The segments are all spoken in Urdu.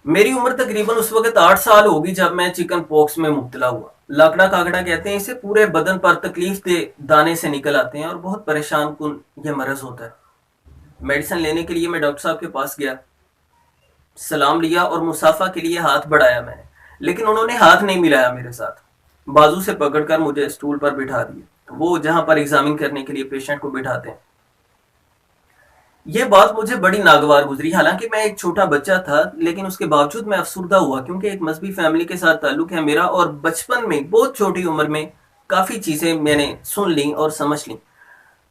میری عمر تقریباً اس وقت 8 سال ہوگی جب میں چکن پوکس میں مبتلا ہوا. لاکڑا کاکڑا کہتے ہیں اسے. پورے بدن پر تکلیف دہ دانے سے نکل آتے ہیں اور بہت پریشان کن یہ مرض ہوتا ہے. میڈیسن لینے کے لیے میں ڈاکٹر صاحب کے پاس گیا, سلام لیا اور مصافحہ کے لیے ہاتھ بڑھایا میں نے, لیکن انہوں نے ہاتھ نہیں ملایا میرے ساتھ. بازو سے پکڑ کر مجھے اسٹول پر بٹھا دیا, وہ جہاں پر ایگزامن کرنے کے لیے پیشنٹ کو بٹھاتے ہیں. یہ بات مجھے بڑی ناگوار گزری. حالانکہ میں ایک چھوٹا بچہ تھا, لیکن اس کے باوجود میں افسردہ ہوا, کیونکہ ایک مذہبی فیملی کے ساتھ تعلق ہے میرا, اور بچپن میں بہت چھوٹی عمر میں کافی چیزیں میں نے سن لیں اور سمجھ لیں.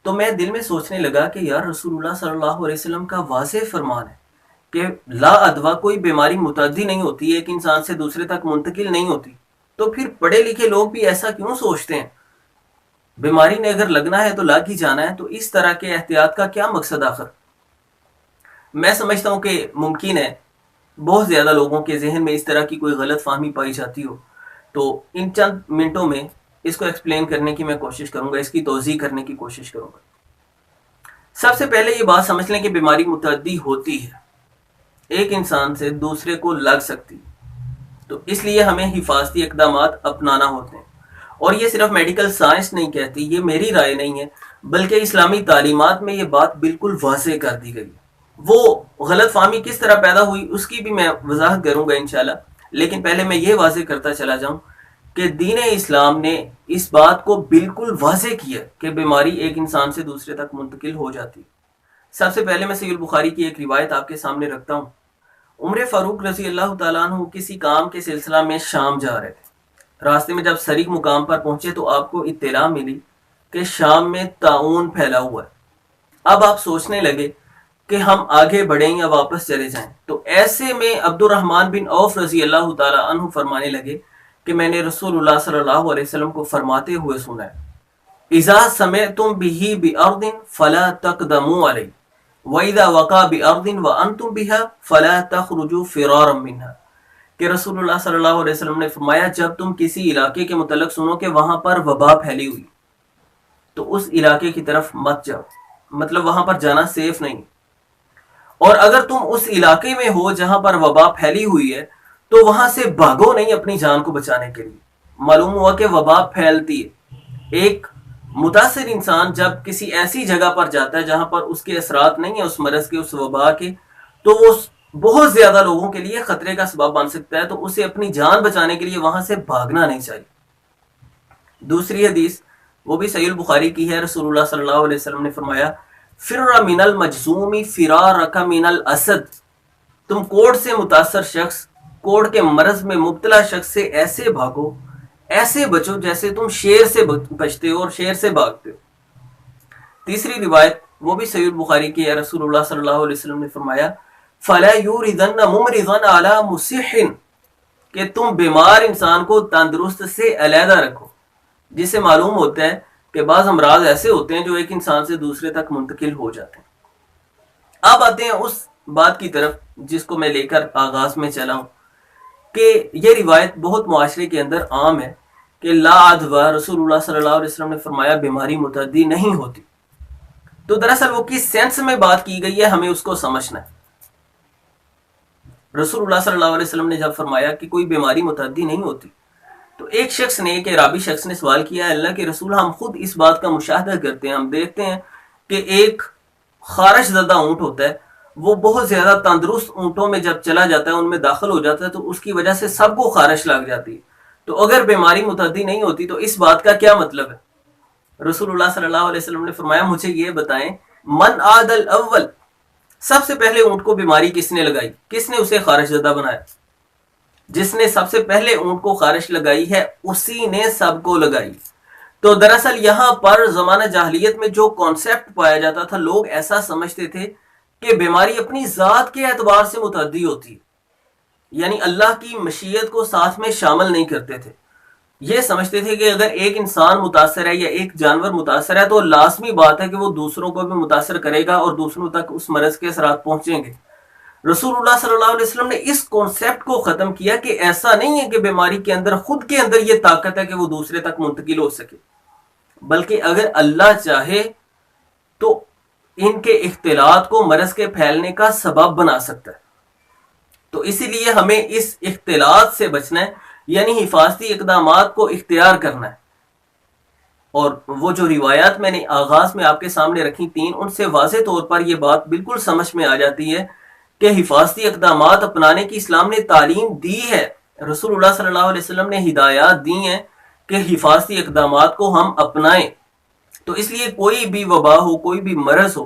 تو میں دل میں سوچنے لگا کہ یار رسول اللہ صلی اللہ علیہ وسلم کا واضح فرمان ہے کہ لا ادوا, کوئی بیماری متعدی نہیں ہوتی, ایک انسان سے دوسرے تک منتقل نہیں ہوتی. تو پھر پڑھے لکھے لوگ بھی ایسا کیوں سوچتے ہیں؟ بیماری نے اگر لگنا ہے تو لگ ہی جانا ہے, تو اس طرح کے احتیاط کا کیا مقصد آخر؟ میں سمجھتا ہوں کہ ممکن ہے بہت زیادہ لوگوں کے ذہن میں اس طرح کی کوئی غلط فہمی پائی جاتی ہو. تو ان چند منٹوں میں اس کو ایکسپلین کرنے کی میں کوشش کروں گا, اس کی توضیح کرنے کی کوشش کروں گا. سب سے پہلے یہ بات سمجھ لیں کہ بیماری متعدی ہوتی ہے, ایک انسان سے دوسرے کو لگ سکتی, تو اس لیے ہمیں حفاظتی اقدامات اپنانا ہوتے ہیں. اور یہ صرف میڈیکل سائنس نہیں کہتی, یہ میری رائے نہیں ہے, بلکہ اسلامی تعلیمات میں یہ بات بالکل واضح کر دی گئی. وہ غلط فہمی کس طرح پیدا ہوئی اس کی بھی میں وضاحت کروں گا انشاءاللہ, لیکن پہلے میں یہ واضح کرتا چلا جاؤں کہ دین اسلام نے اس بات کو بالکل واضح کیا کہ بیماری ایک انسان سے دوسرے تک منتقل ہو جاتی. سب سے پہلے میں صحیح البخاری کی ایک روایت آپ کے سامنے رکھتا ہوں. عمر فاروق رضی اللہ تعالیٰ عنہ کسی کام کے سلسلہ میں شام جا رہے تھے. راستے میں جب سریق مقام پر پہنچے تو آپ کو اطلاع ملی کہ شام میں طاعون پھیلا ہوا ہے. اب آپ سوچنے لگے کہ ہم آگے بڑھیں یا واپس چلے جائیں. تو ایسے میں عبد الرحمن بن عوف رضی اللہ تعالیٰ عنہ فرمانے لگے کہ میں نے رسول اللہ صلی اللہ علیہ وسلم کو فرماتے ہوئے سنا ہے, اذا سمعتم به بأرض فلا تقدموا علیہ وَإِذَا وَقَعَ بِأَرْضٍ وَأَنْتُمْ بِهَا فَلَا تَخْرُجُوا فِرَارًا مِنْهَا. کہ رسول اللہ صلی اللہ علیہ وسلم نے فرمایا جب تم کسی علاقے کے متعلق سنو کہ وہاں پر وبا پھیلی ہوئی تو اس علاقے کی طرف مت جاؤ, مطلب وہاں پر جانا سیف نہیں. اور اگر تم اس علاقے میں ہو جہاں پر وبا پھیلی ہوئی ہے تو وہاں سے بھاگو نہیں اپنی جان کو بچانے کے لیے. معلوم ہوا کہ وبا پھیلتی ہے. ایک متاثر انسان جب کسی ایسی جگہ پر جاتا ہے جہاں پر اس کے اثرات نہیں ہیں اس مرض کے, اس وبا کے, تو وہ بہت زیادہ لوگوں کے لیے خطرے کا سبب بن سکتا ہے. تو اسے اپنی جان بچانے کے لیے وہاں سے بھاگنا نہیں چاہیے. دوسری حدیث وہ بھی صحیح البخاری کی ہے. رسول اللہ صلی اللہ علیہ وسلم نے فرمایا فر من المجزوم فرارک من الاسد. تم کوڑ سے متاثر شخص, کوڑ کے مرض میں مبتلا شخص سے ایسے بھاگو, ایسے بچو جیسے تم شیر سے بچتے ہو اور شیر سے بھاگتے ہو. تیسری روایت وہ بھی صحیح البخاری کی ہے. رسول اللہ صلی اللہ علیہ وسلم نے فرمایا فلا یوردن ممرضا علی مصح, کہ تم بیمار انسان کو تندرست سے علیحدہ رکھو, جس سے معلوم ہوتا ہے کہ بعض امراض ایسے ہوتے ہیں جو ایک انسان سے دوسرے تک منتقل ہو جاتے ہیں. اب آتے ہیں اس بات کی طرف جس کو میں لے کر آغاز میں چلا ہوں, کہ یہ روایت بہت معاشرے کے اندر عام ہے کہ لا ادوا, رسول اللہ صلی اللہ علیہ وسلم نے فرمایا بیماری متعدی نہیں ہوتی. تو دراصل وہ کس سینس میں بات کی گئی ہے ہمیں اس کو سمجھنا ہے. رسول اللہ صلی اللہ علیہ وسلم نے جب فرمایا کہ کوئی بیماری متعدی نہیں ہوتی, تو ایک شخص نے, ایک اعرابی شخص نے سوال کیا, اللہ کے رسول ہم خود اس بات کا مشاہدہ کرتے ہیں, ہم دیکھتے ہیں کہ ایک خارش زدہ اونٹ ہوتا ہے, وہ بہت زیادہ تندرست اونٹوں میں جب چلا جاتا ہے, ان میں داخل ہو جاتا ہے, تو اس کی وجہ سے سب کو خارش لگ جاتی ہے. تو اگر بیماری متعدی نہیں ہوتی تو اس بات کا کیا مطلب ہے؟ رسول اللہ صلی اللہ علیہ وسلم نے فرمایا مجھے یہ بتائیں من عاد الاول, سب سے پہلے اونٹ کو بیماری کس نے لگائی, کس نے اسے خارش زدہ بنایا؟ جس نے سب سے پہلے اونٹ کو خارش لگائی ہے اسی نے سب کو لگائی. تو دراصل یہاں پر زمانہ جاہلیت میں جو کانسیپٹ پایا جاتا تھا, لوگ ایسا سمجھتے تھے کہ بیماری اپنی ذات کے اعتبار سے متعدی ہوتی ہے, یعنی اللہ کی مشیت کو ساتھ میں شامل نہیں کرتے تھے. یہ سمجھتے تھے کہ اگر ایک انسان متاثر ہے یا ایک جانور متاثر ہے تو لازمی بات ہے کہ وہ دوسروں کو بھی متاثر کرے گا اور دوسروں تک اس مرض کے اثرات پہنچیں گے. رسول اللہ صلی اللہ علیہ وسلم نے اس کانسیپٹ کو ختم کیا کہ ایسا نہیں ہے کہ بیماری کے اندر خود کے اندر یہ طاقت ہے کہ وہ دوسرے تک منتقل ہو سکے, بلکہ اگر اللہ چاہے تو ان کے اختلاط کو مرض کے پھیلنے کا سبب بنا سکتا ہے. تو اسی لیے ہمیں اس اختلاط سے بچنا ہے، یعنی حفاظتی اقدامات کو اختیار کرنا ہے. اور وہ جو روایات میں نے آغاز میں آپ کے سامنے رکھی 3، ان سے واضح طور پر یہ بات بالکل سمجھ میں آ جاتی ہے کہ حفاظتی اقدامات اپنانے کی اسلام نے تعلیم دی ہے. رسول اللہ صلی اللہ علیہ وسلم نے ہدایات دی ہیں کہ حفاظتی اقدامات کو ہم اپنائیں. تو اس لیے کوئی بھی وبا ہو، کوئی بھی مرض ہو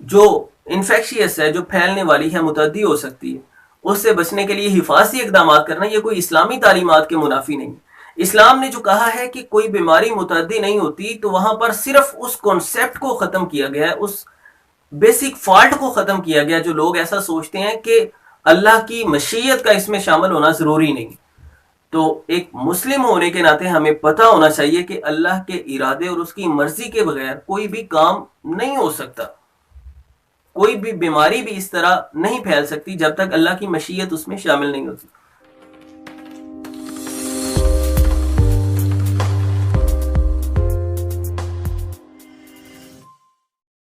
جو انفیکشیس ہے، جو پھیلنے والی ہے، متعدی ہو سکتی ہے، اس سے بچنے کے لیے حفاظتی اقدامات کرنا یہ کوئی اسلامی تعلیمات کے منافی نہیں. اسلام نے جو کہا ہے کہ کوئی بیماری متعدی نہیں ہوتی، تو وہاں پر صرف اس کانسیپٹ کو ختم کیا گیا ہے، اس بیسک فالٹ کو ختم کیا گیا جو لوگ ایسا سوچتے ہیں کہ اللہ کی مشیت کا اس میں شامل ہونا ضروری نہیں. تو ایک مسلم ہونے کے ناطے ہمیں پتہ ہونا چاہیے کہ اللہ کے ارادے اور اس کی مرضی کے بغیر کوئی بھی کام نہیں ہو سکتا، کوئی بھی بیماری بھی اس طرح نہیں پھیل سکتی جب تک اللہ کی مشیت اس میں شامل نہیں ہوتی.